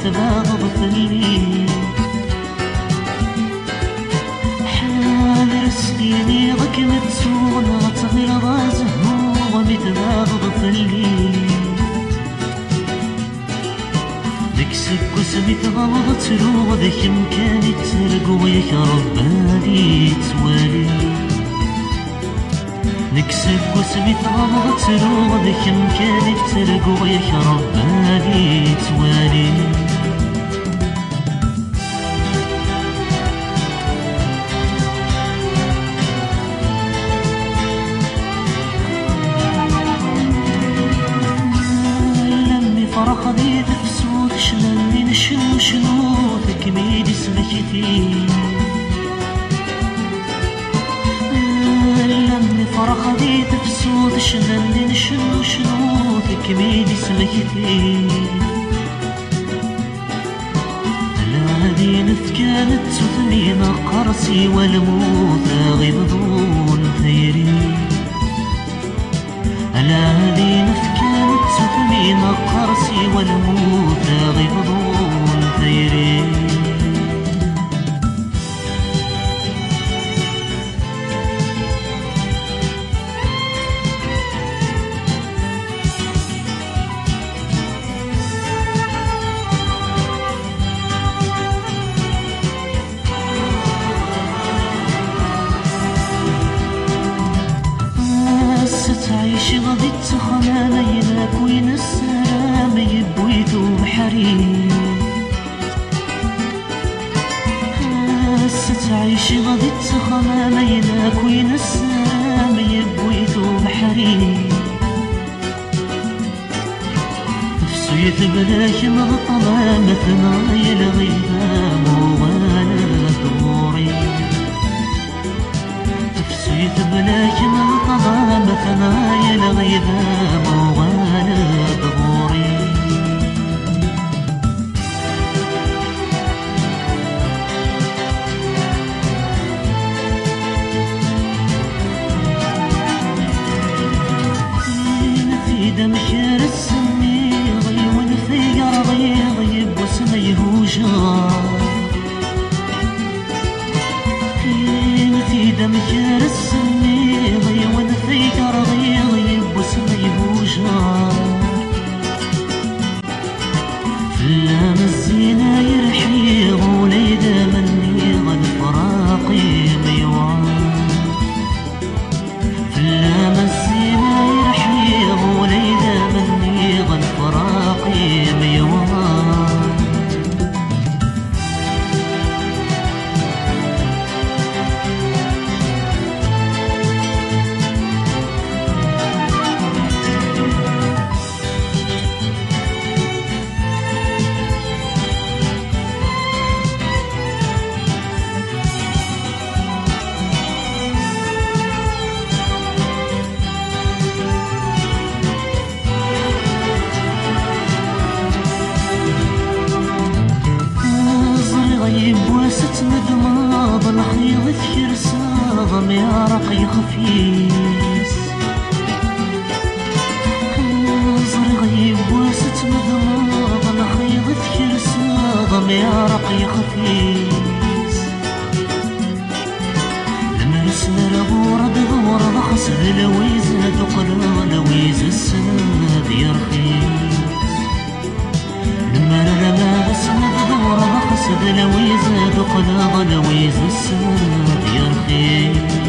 تباغض فلي حال رسليني غك متسون غتغير غازهو ومتباغض فلي ديك سكو سميت غلط تلو ذاك مكاني ترقو ياك رباني توالي نكسب وسميت غلط تلو ذاك مكاني ترقو ياك رباني توالي فرح ذي تفسود شلالي نشنو شنو تكميدي سمكتي لمي فرح ذي تفسود شلالي نشنو شنو تكميدي سمكتي هذه نفكانت تثمين قرصي والموت غيب ظون ثيري هذه نفكانت تثمين قرصي والموت غيب ظون ثيري تعيشي غادي تخنانا يناك وين السلام يبويتو بحريم تعيشي غادي تخنانا يناك وين السلام يبويتو بحريم نفسو يتبلاك مغطى مثلا يلغيبام وانا دوري نفسو يتبلاك مغطى مثلا يلغيبام وانا دوري في دمك رسمي غيون في قرضي غيب واسمي هوجا في دمك رسمي غيون في قرضي غيب واسمي هوجا فلام الزينة يرحي وليد مني غد فراقي ميوان فلام الزينة يرحي وليد مني غد فراقي ميوان غيب واسط مدماض الخيض ذكر ساغم يا رقي خفيس زر غيب واسط مدماض الخيض ذكر ساغم يا رقي خفيس لما رسنا لغورد غورد خسد لويزة دقنا لويز السناد يرخيس لما لما رسنا لغورد خسد لويزة دقنا لويز السناد يرخيس